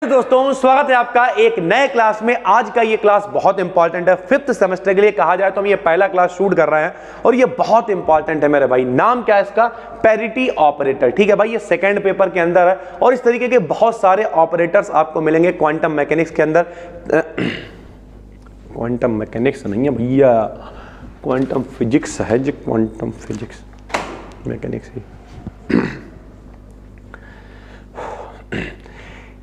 दोस्तों स्वागत है आपका एक नए क्लास में। आज का ये क्लास बहुत इंपॉर्टेंट है, 5th सेमेस्टर के लिए कहा जाए तो हम ये पहला क्लास शूट कर रहे हैं और ये बहुत इंपॉर्टेंट है मेरे भाई। नाम क्या है इसका? Parity operator. ठीक है भाई, ये सेकंड पेपर के अंदर है और इस तरीके के बहुत सारे ऑपरेटर्स आपको मिलेंगे क्वांटम मैकेनिक्स के अंदर। क्वांटम मैकेनिक्स नहीं है भैया, क्वांटम फिजिक्स है जी, क्वांटम फिजिक्स मैकेनिक्स ही।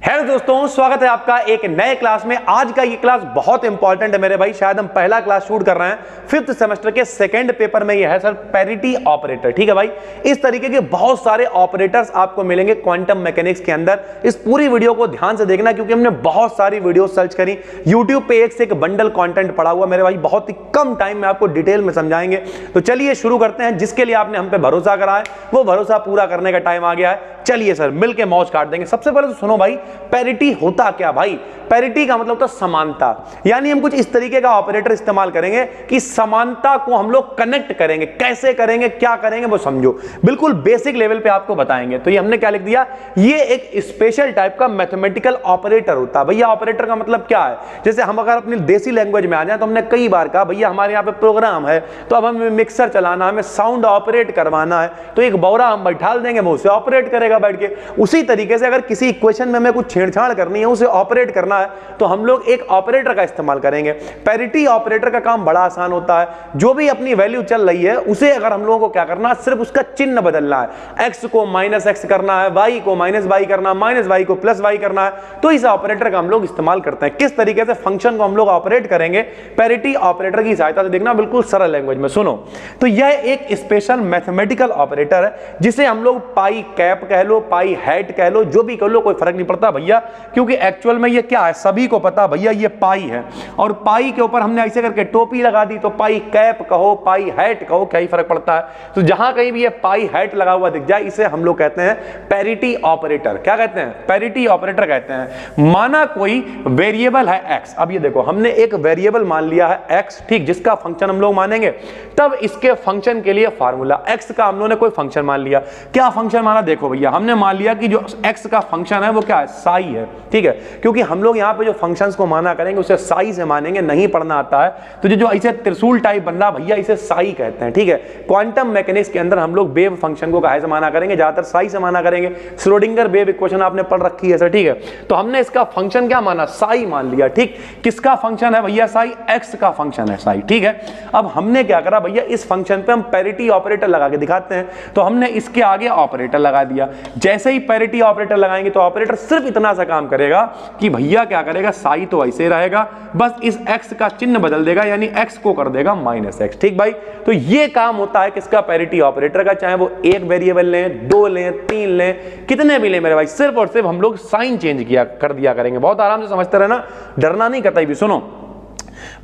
हेलो दोस्तों, स्वागत है आपका एक नए क्लास में। आज का ये क्लास बहुत इंपॉर्टेंट है मेरे भाई, शायद हम पहला क्लास शूट कर रहे हैं 5th सेमेस्टर के सेकंड पेपर में। ये है सर पैरिटी ऑपरेटर। ठीक है भाई, इस तरीके के बहुत सारे ऑपरेटर्स आपको मिलेंगे क्वांटम मैकेनिक्स के अंदर। इस पूरी वीडियो को ध्यान से देखना क्योंकि हमने बहुत सारी वीडियो सर्च करी, यूट्यूब पे एक से एक बंडल कंटेंट पड़ा हुआ मेरे भाई। बहुत ही कम टाइम में आपको डिटेल में समझाएंगे, तो चलिए शुरू करते हैं। जिसके लिए आपने हम पे भरोसा करा है वो भरोसा पूरा करने का टाइम आ गया है। चलिए सर मिलके मौज काट देंगे। सबसे पहले तो सुनो भाई, पैरिटी होता क्या भाई? पैरिटी का मतलब होता है समानता, यानी हम कुछ इस तरीके का ऑपरेटर इस्तेमाल करेंगे कि समानता को हम लोग कनेक्ट करेंगे। कैसे करेंगे, क्या करेंगे वो समझो, बिल्कुल बेसिक लेवल पे आपको बताएंगे। तो ये हमने क्या लिख दिया, ये एक स्पेशल टाइप का मैथमेटिकल ऑपरेटर होता है। भैया ऑपरेटर का मतलब क्या है? जैसे हम अगर अपनी देसी लैंग्वेज में आ जाए तो हमने कई बार कहा भैया हमारे यहाँ पे प्रोग्राम है तो अब हमें मिक्सर चलाना, हमें साउंड ऑपरेट करवाना है, तो एक बौरा हम बैठा देंगे, वो उसे ऑपरेट करेगा बैठ के। उसी तरीके से अगर किसी इक्वेशन में हमें कुछ छेड़छाड़ करनी है, उसे ऑपरेट करना है, तो हम लोग एक ऑपरेटर का इस्तेमाल करेंगे। पैरिटी ऑपरेटर का काम बड़ा आसान होता है। जो भी अपनी वैल्यू चल रही है उसे अगर हम लोगों को क्या करना है, सिर्फ उसका चिन्ह बदलना है। x को -x करना है, y को -y करना है, -y को +y करना है, तो इस ऑपरेटर का हम लोग इस्तेमाल करते हैं। किस तरीके से फंक्शन को हम लोग ऑपरेट करेंगे पैरिटी ऑपरेटर की सहायता से, देखना बिल्कुल सरल लैंग्वेज में सुनो। तो यह एक स्पेशल मैथमेटिकल ऑपरेटर है जिसे हम लोग पाई कैप कह लो, पाई हैट कह लो, जो भी कह लो, कोई फर्क नहीं पड़ता भैया, क्योंकि एक्चुअल में ये क्या है सभी को पता भैया, ये पाई है। और पाई के ऊपर हमने ऐसे करके टोपी लगा दी, तो पाई कैप कहो, पाई हैट कहो, क्या ही फर्क पड़ता है। तो जहां कहीं भी ये पाई हैट लगा हुआ दिख जाए, इसे हम लोग कहते हैं पैरिटी ऑपरेटर। क्या कहते हैं? पैरिटी ऑपरेटर कहते हैं। माना कोई वेरिएबल है x, अब ये देखो हमने एक वेरिएबल मान लिया है x, ठीक, जिसका फंक्शन हम लोग मानेंगे। तब इसके फंक्शन के लिए फार्मूला, x का हम लोगों ने कोई फंक्शन मान लिया। क्या फंक्शन माना? देखो भैया हमने मान लिया कि जो x का फंक्शन है वो क्या है, साई है। ठीक है, क्योंकि हम लोग यहाँ पे जो फंक्शंस को माना करेंगे उसे साई से मानेंगे, नहीं पढ़ना आता है तो जो ऐसे त्रिशूल टाइप बन रहा भैया इसे साई कहते हैं। ठीक है, क्वांटम मैकेनिक्स के अंदर हम लोग वेव फंक्शन को काहे से माना करेंगे, ज्यादातर साई से माना करेंगे। श्रोडिंगर वेव इक्वेशन आपने पढ़ रखी है सर, ठीक है। तो हमने इसका फंक्शन क्या माना, साई मान लिया। ठीक, किसका फंक्शन है भैया? साई, एक्स का फंक्शन है साई। ठीक है, अब हमने क्या करा भैया, इस फंक्शन पे हम पैरिटी ऑपरेटर लगा के दिखाते हैं। तो हमने इसके आगे ऑपरेटर लगा दिया। जैसे ही पैरिटी ऑपरेटर लगाएंगे तो ऑपरेटर सिर्फ इतना सा काम करेगा कि भैया क्या करेगा, साई तो ऐसे रहेगा, बस इस x का चिन्ह बदल देगा, यानी x को कर देगा -x। ठीक भाई, तो ये काम होता है किसका, पैरिटी ऑपरेटर का। चाहे वो एक वेरिएबल लें, 2 लें, 3 लें, कितने भी लें मेरे भाई, सिर्फ और सिर्फ हम लोग साइन चेंज कर दिया करेंगे। बहुत आराम से समझते रहना, डरना नहीं कतई भी। सुनो,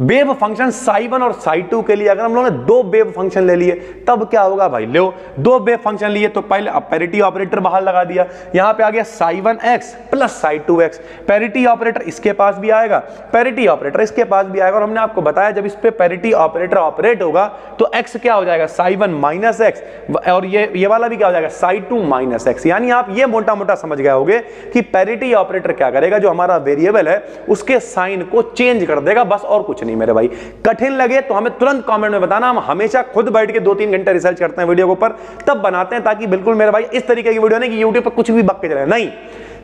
वेव फंक्शन साई1 और साई2 के लिए अगर हम लोगों ने 2 वेव फंक्शन ले लिए तब क्या होगा भाई, लो 2 वेव फंक्शन लिए तो पहले पैरिटी ऑपरेटर बाहर लगा दिया, यहां पे आ गया साई1x प्लस साई2x। पैरिटी ऑपरेटर इसके पास भी आएगा, पैरिटी ऑपरेटर इसके पास भी आएगा, और हमने आपको बताया जब इस पे पैरिटी ऑपरेटर ऑपरेट होगा तो x क्या हो जाएगा, साई1 -x, और ये वाला भी क्या हो जाएगा, साई2 -x। यानी आप ये मोटा मोटा समझ गए होगे कि पैरिटी ऑपरेटर क्या करेगा, जो हमारा वेरिएबल है उसके साइन को चेंज कर देगा, बस और कुछ नहीं मेरे भाई। कठिन लगे तो हमें तुरंत कमेंट में बताना, हम हमेशा खुद बैठ के 2-3 घंटे रिसर्च करते हैं वीडियो के ऊपर, तब बनाते हैं, ताकि बिल्कुल मेरे भाई इस तरीके की वीडियो नहीं कि यूट्यूब पर कुछ भी बक के चले, नहीं,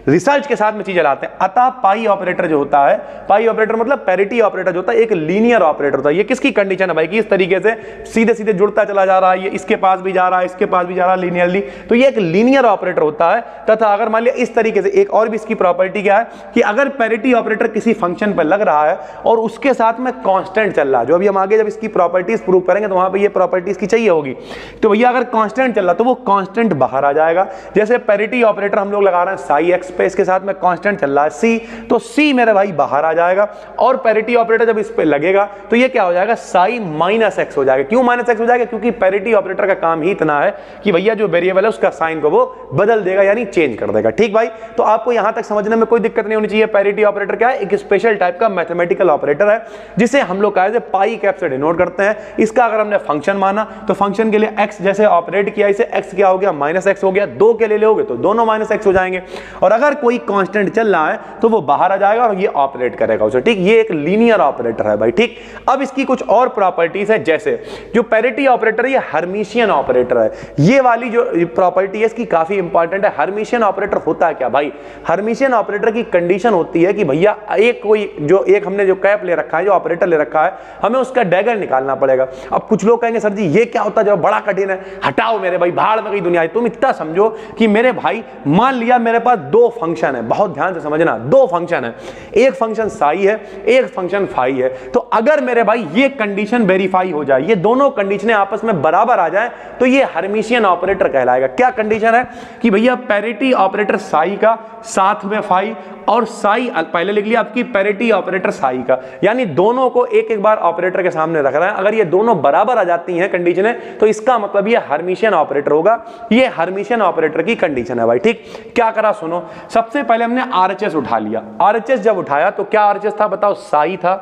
रिसर्च के साथ में चीजें लाते हैं। अतः पाई ऑपरेटर जो होता है, पाई ऑपरेटर मतलब पैरिटी ऑपरेटर जो होता है, एक लीनियर ऑपरेटर होता है। ये किसकी कंडीशन है भाई कि इस तरीके से सीधे सीधे जुड़ता चला जा रहा है, ये इसके पास भी जा रहा है, इसके पास भी जा रहा है लीनियरली, तो ये एक लीनियर ऑपरेटर होता है। तथा अगर मान लिया इस तरीके से, एक और भी इसकी प्रॉपर्टी क्या है कि अगर पैरिटी ऑपरेटर किसी फंक्शन पर लग रहा है और उसके साथ में कांस्टेंट चल रहा है, जो अभी हम आगे जब इसकी प्रॉपर्टीज प्रूव करेंगे तो वहां पर ये प्रॉपर्टीज की चाहिए होगी, तो भैया अगर कांस्टेंट चल रहा तो वो कांस्टेंट बाहर आ जाएगा। जैसे पैरिटी ऑपरेटर हम लोग लगा रहे हैं साई एक्स पे, इसके साथ में कांस्टेंट चल रहा है सी, तो सी मेरे भाई बाहर आ जाएगा। और पैरिटी ऑपरेटर जब इस पे लगेगा तो ये क्या हो जाएगा, साई -x हो जाएगा। क्यों -x हो जाएगा? क्योंकि पैरिटी ऑपरेटर का काम ही इतना है कि भैया जो वेरिएबल है उसका साइन को वो बदल देगा, यानी चेंज कर देगा। ठीक भाई, तो आपको यहां तक समझने में कोई दिक्कत नहीं होनी चाहिए। पैरिटी ऑपरेटर क्या है, एक स्पेशल टाइप का मैथमेटिकल ऑपरेटर है जिसे हम लोग कहा पाई कैप से डिनोट करते हैं। इसका अगर हमने फंक्शन माना तो फंक्शन के लिए x जैसे ऑपरेट किया, इसे x क्या हो गया, -x हो गया। 2 के ले लोगे तो दोनों -x हो जाएंगे। और अगर अगर कोई कांस्टेंट चल रहा है तो वो बाहर आ जाएगा और ये ऑपरेट करेगा उसे, ठीक। ये एक लीनियर ऑपरेटर है भाई, ठीक। अब इसकी कुछ और प्रॉपर्टीज है, जैसे जो पैरिटी ऑपरेटर है ये हर्मिशियन ऑपरेटर है। ये वाली जो प्रॉपर्टी है इसकी काफी इंपॉर्टेंट है। हर्मिशियन ऑपरेटर होता है क्या भाई? हर्मिशियन ऑपरेटर की कंडीशन होती है कि भैया एक हमने जो कैप ले रखा है, जो ऑपरेटर ले रखा है, हमें उसका डैगर निकालना पड़ेगा। अब कुछ लोग कहेंगे सर जी ये क्या होता है, जो बड़ा कठिन है। हटाओ मेरे भाई, भाड़ में गई दुनिया। तुम इतना समझो कि मेरे भाई मान लिया मेरे पास दो फंक्शन है, बहुत ध्यान से समझना, दो फंक्शन है, एक फंक्शन साई है, एक फंक्शन फाई है। तो अगर मेरे भाई ये कंडीशन वेरीफाई हो जाए, ये दोनों कंडीशनें आपस में बराबर आ जाए, तो ये हर्मिशियन ऑपरेटर कहलाएगा। क्या कंडीशन है कि भैया पैरिटी ऑपरेटर साई का साथ में फाई, और साई पहले लिख लिया आपकी पैरिटी ऑपरेटर साई का, यानी दोनों को एक एक बार ऑपरेटर के सामने रख रहा है। अगर ये दोनों बराबर आ जाती हैं कंडीशनें, तो इसका मतलब ये हर्मिशियन ऑपरेटर होगा। ये हर्मिशियन ऑपरेटर की कंडीशन है भाई, ठीक। क्या करा सुनो, सबसे पहले हमने आरएचएस उठा लिया। आरएचएस जब उठाया तो क्या आरएचएस था बताओ? साई था।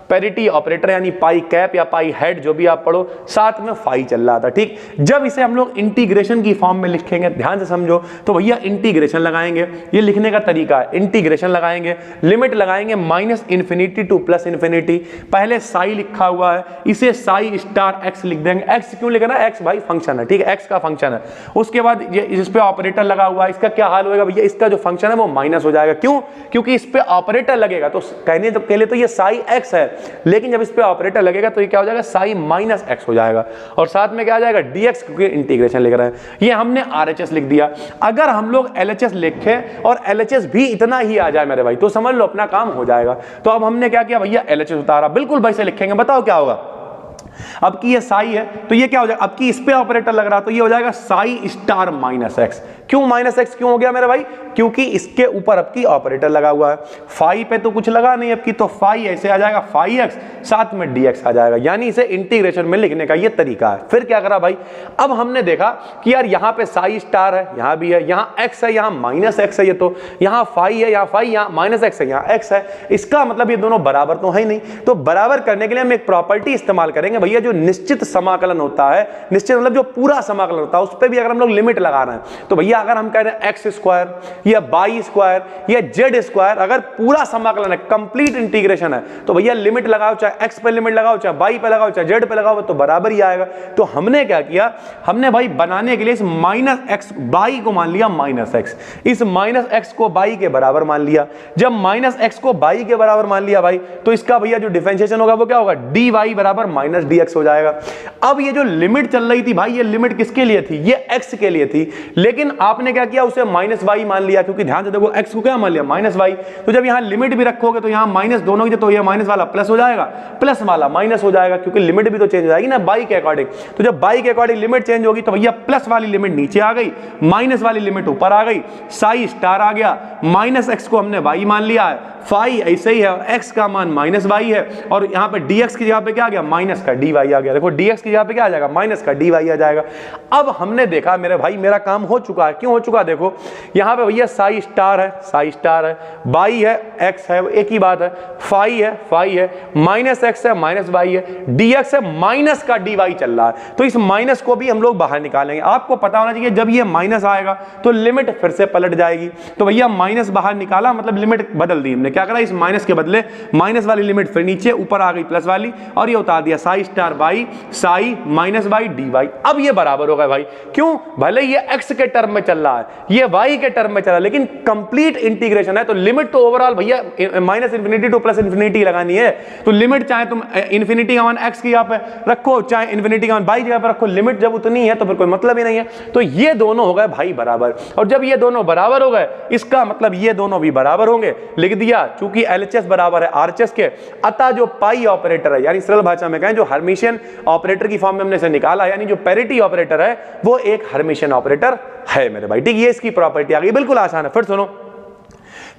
पैरिटी ऑपरेटर यानी पाई कैप या पाई हेड जो भी आप पढ़ो, साथ में फाई चल रहा था, ठीक। जब इसे हम लोग इंटीग्रेशन की फॉर्म में लिखेंगे, ध्यान से समझो, तो भैया इंटीग्रेशन लगाएंगे। ये लिखने का तरीका है, इंटीग्रेशन लगाएंगे, लिमिट लगाएंगे -इन्फिनिटी टू +इन्फिनिटी। पहले साई लिखा हुआ है, इसे साई स्टार एक्स लिख देंगे। एक्स क्यों लिखना है? एक्स भाई फंक्शन है, ठीक है, एक्स का फंक्शन है। उसके बाद ये इस पे ऑपरेटर लगा हुआ है, इसका क्या हाल होगा भैया? इसका जो फंक्शन है वो माइनस हो जाएगा। क्यों? क्योंकि इस पे ऑपरेटर लगेगा। तो कहने तो के लिए तो ये साई एक्स है, लेकिन जब इस पे ऑपरेटर लगेगा तो ये क्या हो जाएगा? साई -x हो जाएगा, और साथ में क्या आ जाएगा? dx, क्योंकि इंटीग्रेशन लिख रहे हैं। ये हमने RHS लिख दिया। अगर हम लोग LHS लिखे और LHS भी इतना ही आ जाए मेरे भाई, तो समझ लो अपना काम हो जाएगा। तो अब हमने क्या किया भैया? LHS उतारा, बिल्कुल भाई से लिखेंगे, बताओ क्या होगा। अब की ये साई है तो ये क्या हो जाएगा? अब की इस पे ऑपरेटर लग रहा तो ये हो जाएगा साई स्टार -x। क्यों -x क्यों हो गया मेरे भाई? क्योंकि इसके ऊपर अब की ऑपरेटर लगा हुआ है। फाई पे तो कुछ लगा नहीं अब की, तो फाई ऐसे आ जाएगा फाई x, साथ में dx आ जाएगा। यानी इसे इंटीग्रेशन में लिखने का ये तरीका है। फिर क्या करा भाई? अब हमने देखा कि यार यहाँ पे साई स्टार है, यहाँ भी है, यहाँ x है, यहाँ -x है, ये तो यहाँ फाई है, यहाँ फाई, यहाँ -x है, यहाँ x है। इसका मतलब ये दोनों बराबर तो है ही नहीं। तो बराबर करने के लिए हम एक प्रॉपर्टी इस्तेमाल करेंगे भैया, जो निश्चित समाकलन होता है, निश्चित मतलब जो पूरा समाकलन होता है, उस पर भी अगर हम लोग लिमिट लगा रहे हैं, तो भैया अगर हम कह रहे हैं x² या y² या z², अगर पूरा समाकलन है, कंप्लीट इंटीग्रेशन है, तो भैया लिमिट लगाओ, चाहे x पे लिमिट लगाओ, चाहे y पे लगाओ, चाहे z पे लगाओ, तो बराबर ही आएगा। तो हमने क्या किया? हमने भाई बनाने के लिए इस -x y को मान लिया -x, इस -x को y के बराबर मान लिया। जब -x को y के बराबर मान लिया भाई, तो इसका भैया जो डिफरेंशिएशन होगा वो क्या होगा? dy बराबर -dx हो जाएगा। अब ये जो लिमिट चल रही थी भाई, ये लिमिट किसके लिए थी? ये x के लिए थी, लेकिन आपने क्या किया? उसे -y मान लिया, क्योंकि ध्यान से देखो x को क्या मान लिया? -y। तो जब यहां लिमिट भी रखोगे तो यहां माइनस दोनों की, तो ये माइनस वाला प्लस हो जाएगा, प्लस वाला माइनस हो जाएगा, क्योंकि लिमिट भी तो चेंज हो जाएगी ना y के अकॉर्डिंग। तो जब y के अकॉर्डिंग लिमिट चेंज होगी तो भैया प्लस वाली लिमिट नीचे आ गई, माइनस वाली लिमिट ऊपर आ गई, साई स्टार आ गया, -x को हमने y मान लिया है, फाई ऐसे ही है, और x का मान -y है, और यहाँ पे dx की जगह पे क्या आ गया? माइनस का dy आ गया। देखो dx की जगह पे क्या आ जाएगा? माइनस का dy आ जाएगा। अब हमने देखा मेरे भाई मेरा काम हो चुका है। क्यों हो चुका? देखो यहाँ पे भैया साई स्टार है, साई स्टार है, y है, x है, एक ही बात है, फाई है, फाई है, -x है, -y है, dx है, माइनस का dy चल रहा है। तो इस माइनस को भी हम लोग बाहर निकालेंगे। आपको पता होना चाहिए जब ये माइनस आएगा तो लिमिट फिर से पलट जाएगी। तो भैया माइनस बाहर निकाला, मतलब लिमिट बदल दी हमने। क्या करा? इस माइनस के बदले माइनस वाली लिमिट फिर नीचे, ऊपर आ गई प्लस वाली, और ये उतार दिया Sai star y, Sai -y dy। अब ये बराबर हो गए भाई। क्यों? भले ये x के टर्म में चल रहा है, ये y के टर्म में चल रहा है, लेकिन कंप्लीट इंटीग्रेशन है, तो लिमिट तो ओवरऑल भैया -इन्फिनिटी टू +इन्फिनिटी लगानी है। तो लिमिट चाहे तुम इन्फिनिटी का मान x की यहाँ पे रखो, चाहे इन्फिनिटी का मान y जगह पे रखो, लिमिट जब उतनी है तो फिर कोई मतलब ही नहीं है। तो ये दोनों हो गए भाई बराबर, और जब ये दोनों बराबर हो गए, इसका मतलब ये दोनों भी बराबर होंगे। लिख दिया, चूंकि LHS बराबर है RHS के, अतः जो पाई ऑपरेटर है, यानी सरल भाषा में कहें जो हर्मिशियन ऑपरेटर की फॉर्म में हमने इसे निकाला, यानी जो पैरिटी ऑपरेटर है वो एक हर्मिशियन ऑपरेटर है मेरे भाई, ठीक। ये इसकी प्रॉपर्टी आ गई, बिल्कुल आसान है। फिर सुनो,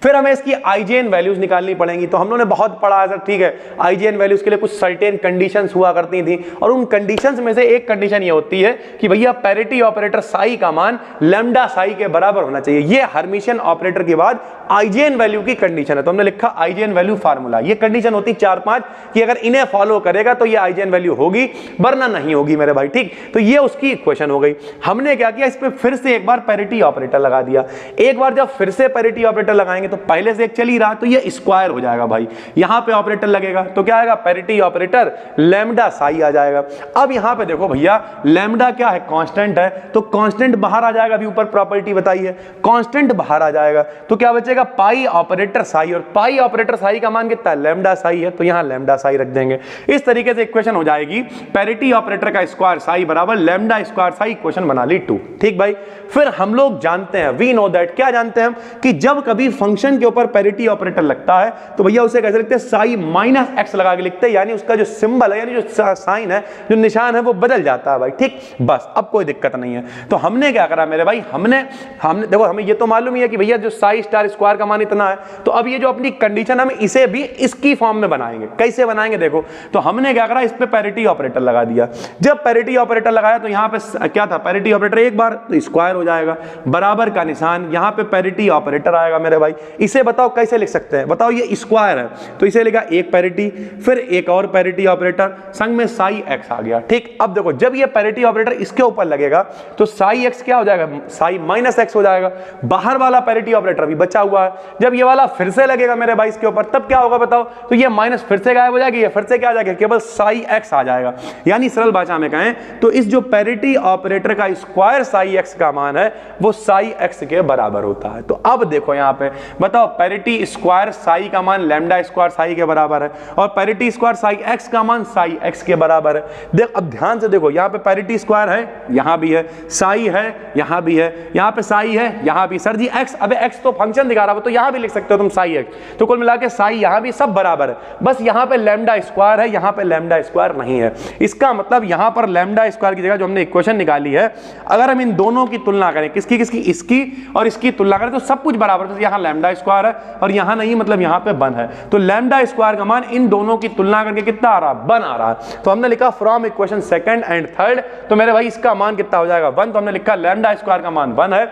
फिर हमें इसकी आईजीएन वैल्यूज निकालनी पड़ेंगी। तो हम लोगों ने बहुत पढ़ा है सर, ठीक है, आईजीएन वैल्यूज के लिए कुछ सर्टेन कंडीशंस हुआ करती थी, और उन कंडीशंस में से एक कंडीशन ये होती है कि भैया पैरिटी ऑपरेटर साई का मान लैम्डा साई के बराबर होना चाहिए। ये हर्मिशियन ऑपरेटर के बाद आईजीएन वैल्यू की कंडीशन है। तो हमने लिखा आईजीएन वैल्यू फार्मूला। ये कंडीशन होती 4-5 कि अगर इन्हें फॉलो करेगा तो ये आईजीएन वैल्यू होगी, वरना नहीं होगी मेरे भाई, ठीक। तो ये उसकी इक्वेशन हो गई। हमने क्या किया, इस पे फिर से एक बार पैरिटी ऑपरेटर लगा दिया। एक बार जब फिर से पैरिटी ऑपरेटर लगाएंगे तो पहले से एक चल ही रहा, तो ये स्क्वायर हो जाएगा भाई। यहां पे ऑपरेटर लगेगा तो क्या आएगा, पैरिटी ऑपरेटर लैम्डा साई आ जाएगा। अब यहां पे देखो भैया, लैम्डा क्या है, कांस्टेंट है, तो कांस्टेंट बाहर आ जाएगा। अभी ऊपर प्रॉपर्टी बताई है, कांस्टेंट बाहर आ जाएगा, तो क्या बचेगा, पाई ऑपरेटर साई, और पाई ऑपरेटर साई का मान कितना है, लैम्डा साई है, तो यहां लैम्डा साई रख देंगे। इस तरीके से इक्वेशन हो जाएगी, पैरिटी ऑपरेटर का स्क्वायर साई बराबर लैम्डा स्क्वायर साई। इक्वेशन बना ली 2, ठीक भाई। फिर हम लोग जानते हैं, वी नो दैट, क्या जानते हैं हम, कि जब कभी फंक्शन के ऊपर पैरिटी ऑपरेटर लगता है तो भैया उसे कैसे लिखते हैं, साई माइनस एक्स लगा के लिखते हैं, यानी उसका जो सिंबल है, यानी जो साइन है, जो निशान है, वो बदल जाता है भाई, ठीक। बस अब कोई दिक्कत नहीं है। तो हमने क्या करा मेरे भाई, हमने देखो, हमें ये तो मालूम ही है कि भैया जो साई स्टार स्क्वायर का मान इतना है, तो अब ये जो अपनी कंडीशन हम इसे भी इसकी फॉर्म में बनाएंगे। कैसे बनाएंगे देखो, तो हमने क्या करा, इस पे पैरिटी ऑपरेटर लगा दिया। जब पैरिटी ऑपरेटर लगाया तो यहां पे क्या था, पैरिटी ऑपरेटर एक बार तो स्क्वायर हो जाएगा, बराबर का निशान, यहां पे पैरिटी ऑपरेटर आएगा मेरे भाई। इसे बताओ कैसे लिख सकते हैं, बताओ, ये स्क्वायर है तो इसे लिखा एक पैरिटी, फिर एक और पैरिटी ऑपरेटर, संग में साई एक्स आ गया, ठीक। अब देखो, जब ये पैरिटी ऑपरेटर इसके ऊपर लगेगा तो साई एक्स क्या हो जाएगा, साई माइनस एक्स हो जाएगा। बाहर वाला पैरिटी ऑपरेटर भी बचा हुआ है, जब ये वाला फिर से लगेगा मेरे भाई इसके ऊपर, तब क्या होगा बताओ, तो ये माइनस फिर से गायब हो जाएगी, ये फिर से क्या आ जाएगा, केवल साई एक्स आ जाएगा। यानी सरल भाषा में कहें तो इस जो पैरिटी ऑपरेटर का स्क्वायर साई एक्स का मान है वो साई एक्स के बराबर होता है। तो अब देखो यहां पे बताओ, पैरिटी स्क्वायर साई का मान लैम्डा स्क्वायर साई के बराबर है, और पैरिटी स्क्वायर साई एक्स का मान साई एक्स के बराबर है। देख, अब ध्यान से देखो, यहां पे पैरिटी स्क्वायर है, यहां भी है, साई है, यहां भी है, यहां पे साई है, यहां भी। सर जी एक्स, अबे एक्स तो फंक्शन दिखा रहा है, तो यहां भी लिख सकते हो तुम साई एक्स। तो कुल मिला के साई यहां भी सब बराबर है, बस यहां पे लैम्डा स्क्वायर है, यहां पे लैम्डा स्क्वायर नहीं है। इसका मतलब यहां पर लैम्डा स्क्वायर की जगह जो हमने इक्वेशन निकाली है, अगर हम इन दोनों की तुलना करें, किसकी किसकी, इसकी और इसकी तुलना करें, तो सब कुछ बराबर है। यहां लैम्डा स्क्वायर है और यहां नहीं, मतलब यहां पे 1 है, तो लैम्डा स्क्वायर का मान इन दोनों की तुलना करके कितना आ रहा है, 1 आ रहा है। तो हमने लिखा from equation second and third, तो मेरे भाई इसका मान कितना हो जाएगा, 1। तो हमने लिखा लैम्डा स्क्वायर का मान 1 है,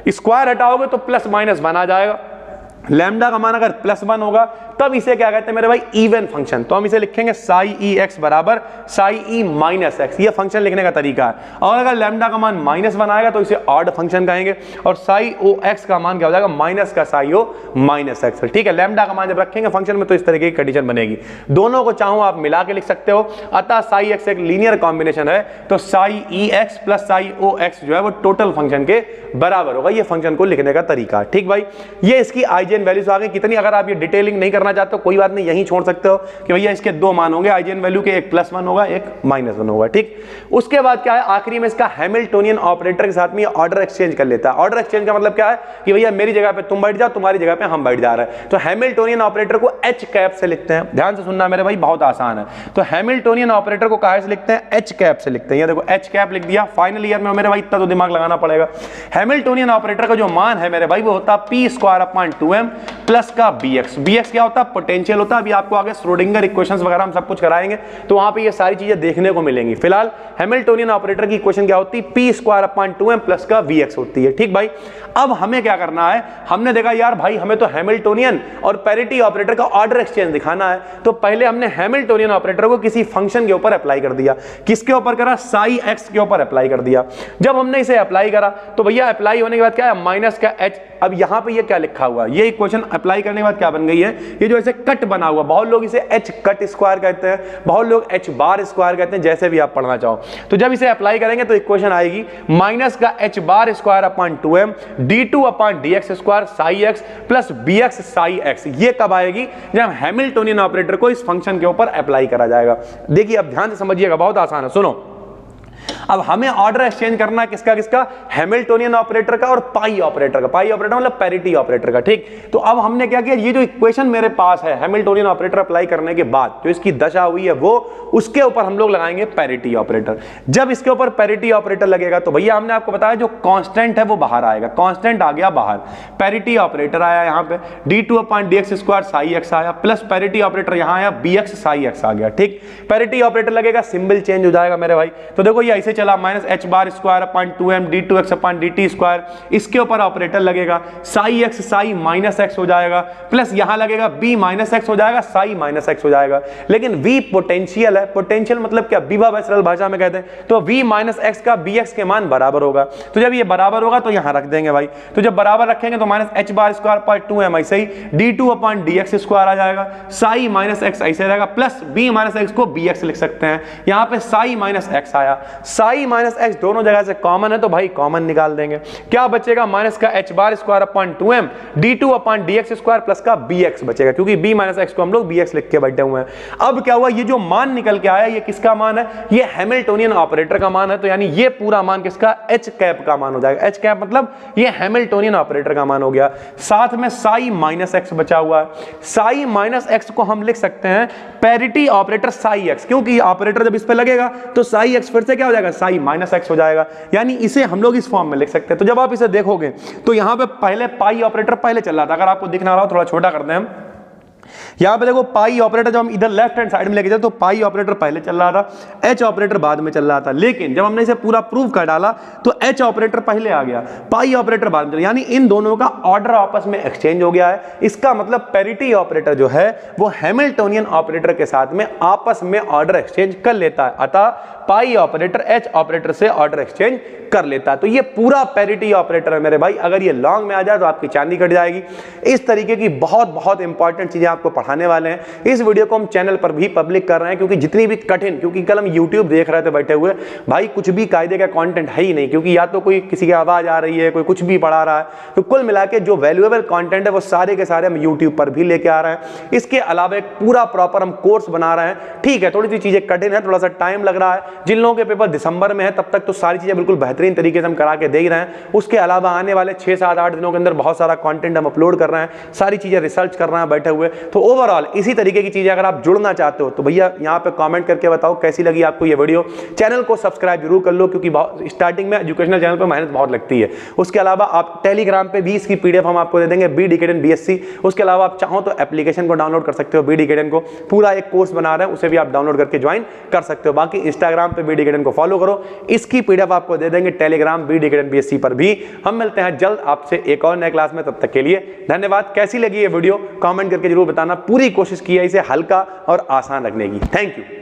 स्क्वायर हटाओगे तो प्लस माइनस 1 आ जाएगा। लैम्डा का मान अगर +1 होगा तब इसे क्या कहते हैं मेरे भाई, इवन फंक्शन। तो हम इसे लिखेंगे साई ई एक्स बराबर साई ई माइनस एक्स, ये फंक्शन लिखने का तरीका है। और अगर लैम्डा का मान -1 आएगा तो इसे ऑड फंक्शन कहेंगे, और साई ओ एक्स का मान क्या हो जाएगा, माइनस का साई ओ माइनस एक्स, ठीक है। लैम्डा का मान जब रखेंगे फंक्शन में तो इस तरीके की कंडीशन बनेगी। दोनों को चाहो आप मिला के लिख सकते हो, अतः साई एक्स एक लीनियर कॉम्बिनेशन है, तो साई ई एक्स प्लस साई ओ एक्स जो है वो टोटल फंक्शन के बराबर होगा। ये फंक्शन को लिखने का तरीका है, ठीक भाई। ये इसकी आईजीएन वैल्यूज आ गई कितनी। अगर आप ये डिटेलिंग नहीं करना चाहते हो कोई बात नहीं, यहीं छोड़ सकते हो कि भैया इसके 2 मान होंगे आईजीएन वैल्यू के, एक +1 होगा, एक -1 होगा, ठीक। उसके बाद क्या है, आखिरी में इसका हैमिल्टोनियन ऑपरेटर के साथ में ऑर्डर एक्सचेंज कर लेता है। ऑर्डर एक्सचेंज का मतलब क्या है कि भैया मेरी जगह पे तुम बैठ जाओ, तुम्हारी जगह पे हम बैठ जा रहे हैं। तो हैमिल्टोनियन ऑपरेटर को एच कैप से लिखते हैं। ध्यान से सुनना मेरे भाई, बहुत आसान है। तो हैमिल्टोनियन ऑपरेटर को कहां से लिखते हैं, एच कैप से लिखते हैं। ये देखो एच कैप लिख दिया। फाइनल ईयर में मेरे भाई इतना तो दिमाग लगाना पड़ेगा। हैमिल्टोनियन ऑपरेटर का जो मान है मेरे भाई वो होता है p² प्लस का bx। bx क्या होता है, पोटेंशियल होता है। अभी आपको आगे श्रोडिंगर इक्वेशंस वगैरह हम सब कुछ कराएंगे तो वहां पे ये सारी चीजें देखने को मिलेंगी। फिलहाल हैमिल्टोनियन ऑपरेटर की इक्वेशन क्या होती है, p² प्लस का vx होती है, ठीक भाई। अब हमें क्या करना है, हमने देखा यार भाई हमें तो हैमिल्टोनियन और पैरिटी ऑपरेटर का ऑर्डर एक्सचेंज दिखाना है। तो पहले हमने हैमिल्टोनियन ऑपरेटर को किसी फंक्शन के ऊपर अप्लाई कर दिया। किसके ऊपर करा, साई एक्स के ऊपर अप्लाई कर दिया। जब हमने इसे अप्लाई करा तो भैया अप्लाई होने के बाद क्या है, माइनस का एच। अब यहां पे ये क्या लिखा हुआ, ये इक्वेशन अप्लाई करने के बाद क्या बन गई है, ये जो ऐसे कट बना हुआ, बहुत लोग इसे एच कट स्क्वायर कहते हैं, बहुत लोग एच बार स्क्वायर कहते हैं, जैसे भी आप पढ़ना चाहो। तो जब इसे अप्लाई करेंगे तो इक्वेशन आएगी माइनस का H bar square upon 2m d2 upon dx square psi X plus bx psi X. ये कब आएगी, जब हैमिल्टोनियन ऑपरेटर को इस फंक्शन के ऊपर अप्लाई करा जाएगा। देखिए अब ध्यान से समझिएगा, बहुत आसान है, सुनो। अब हमें ऑर्डर एक्सचेंज करना है किसका किसका, हैमिल्टोनियन ऑपरेटर का और पाई ऑपरेटर का। पाई ऑपरेटर मतलब पैरिटी ऑपरेटर का, ठीक। तो अब हमने क्या किया, ये जो इक्वेशन मेरे पास है हैमिल्टोनियन ऑपरेटर अप्लाई करने के बाद जो इसकी दशा हुई है वो, उसके ऊपर हम लोग लगाएंगे पैरिटी ऑपरेटर। जब इसके ऊपर पैरिटी ऑपरेटर लगेगा तो भैया हमने आपको बताया जो कांस्टेंट है वो बाहर आएगा, कांस्टेंट आ गया बाहर, पैरिटी ऑपरेटर आया यहां पे d2/dx² साई x आया, प्लस पैरिटी ऑपरेटर यहां आया bx साई x आ गया, ठीक। पैरिटी ऑपरेटर लगेगा, सिंबल चेंज हो जाएगा मेरे भाई। तो देखो ये ऐसे चला -h⁻² d2x/dt², इसके ऊपर ऑपरेटर लगेगा, साई x साई -x हो जाएगा, प्लस यहां लगेगा b -x हो जाएगा, साई -x हो जाएगा। लेकिन v पोटेंशियल है, पोटेंशियल मतलब क्या, विभव है सरल भाषा में कहते हैं। तो v -x का bx के मान बराबर होगा, तो जब ये बराबर होगा तो यहां रख देंगे भाई। तो जब बराबर रखेंगे तो -h⁻² ऐसे ही d2/dx² आ जाएगा, साई -x ऐसे रहेगा, प्लस b -x को bx लिख सकते हैं। यहां पे साई -x आया, साई -x दोनों जगह से कॉमन है तो भाई कॉमन निकाल देंगे। क्या बचेगा, माइनस का h⁻² d2/dx² प्लस का bx बचेगा, क्योंकि b -x को हम लोग bx लिख के बैठे हुए हैं। अब क्या हुआ, ये जो मान निकल के आया ये किसका मान है, ये हैमिल्टोनियन ऑपरेटर का मान है। तो यानी ये पूरा मान किसका, h कैप का मान हो जाएगा। h कैप मतलब ये हैमिल्टोनियन ऑपरेटर का मान हो गया। साथ में साई -x बचा हुआ है, साई -x को हम लिख सकते हैं पैरिटी ऑपरेटर साई x, क्योंकि ऑपरेटर जब इस पे लगेगा तो साई x फिर से क्या हो जाएगा, साई -x हो जाएगा। यानी इसे हम लोग इस फॉर्म में लिख सकते हैं। तो जब आप इसे देखोगे तो यहां पे पहले पाई ऑपरेटर पहले चल रहा था, अगर आपको दिखना रहा हो थोड़ा छोटा करते हैं हम। यहां पे देखो पाई ऑपरेटर जब हम इधर लेफ्ट हैंड साइड में लेके जाए तो पाई ऑपरेटर पहले चल रहा था, एच ऑपरेटर बाद में चल रहा था। लेकिन जब हमने इसे पूरा प्रूव कर डाला तो एच ऑपरेटर पहले आ गया, पाई ऑपरेटर बाद में चला, यानी इन दोनों का ऑर्डर आपस में एक्सचेंज हो गया है। इसका मतलब पैरिटी ऑपरेटर जो है वो हैमिल्टोनियन ऑपरेटर के साथ में आपस में ऑर्डर एक्सचेंज कर लेता है, अतः पाई ऑपरेटर एच ऑपरेटर से ऑर्डर एक्सचेंज कर लेता है। तो ये पूरा पैरिटी ऑपरेटर है मेरे भाई। अगर ये लॉन्ग में आ जाए तो आपकी चांदी कट जाएगी। इस तरीके की बहुत बहुत इंपॉर्टेंट चीजें आपको पढ़ाने वाले हैं। इस वीडियो को हम चैनल पर भी पब्लिक कर रहे हैं, क्योंकि जितनी भी कठिन, क्योंकि कल हम यूट्यूब देख रहे थे बैठे हुए भाई, कुछ भी कायदे का कंटेंट है ही नहीं, क्योंकि या तो कोई किसी की आवाज आ रही है, कोई कुछ भी पढ़ा रहा है। तो कुल मिला के जो वैल्यूएबल कंटेंट है वो सारे के सारे हम यूट्यूब पर भी लेके आ रहे हैं। इसके अलावा एक पूरा प्रॉपर हम कोर्स बना रहे हैं। ठीक है, थोड़ी सी चीजें कठिन है, थोड़ा सा टाइम लग रहा है। जिन लोगों के पेपर दिसंबर में है तब तक तो सारी चीजें बिल्कुल बेहतरीन तरीके से हम करा के दे ही रहे हैं। उसके अलावा आने वाले 6, 7, 8 दिनों के अंदर बहुत सारा कंटेंट हम अपलोड कर रहे हैं, सारी चीजें रिसर्च कर रहे हैं बैठे हुए। तो ओवरऑल इसी तरीके की चीजें अगर आप जुड़ना चाहते हो तो भैया यहाँ पे कमेंट करके बताओ कैसी लगी आपको ये वीडियो। चैनल को सब्सक्राइब जरूर कर लो, क्योंकि स्टार्टिंग में एजुकेशनल चैनल पर मेहनत बहुत लगती है। उसके अलावा आप टेलीग्राम पे भी इसकी पीडीएफ हम आपको दे देंगे, BD BSc। उसके अलावा आप चाहो तो एप्लीकेशन को डाउनलोड कर सकते हो, BD को पूरा एक कोर्स बना रहे हैं, उसे भी आप डाउनलोड करके ज्वाइन कर सकते हो। बाकी इंस्टाग्राम पे BD को फॉलो करो, इसकी पीडीएफ आपको दे देंगे टेलीग्राम BD BSc पर भी। हम मिलते हैं जल्द आपसे एक और नए क्लास में, तब तक के लिए धन्यवाद। कैसी लगी ये वीडियो कमेंट करके जरूर बताना, पूरी कोशिश की है इसे हल्का और आसान रखने की। Thank you.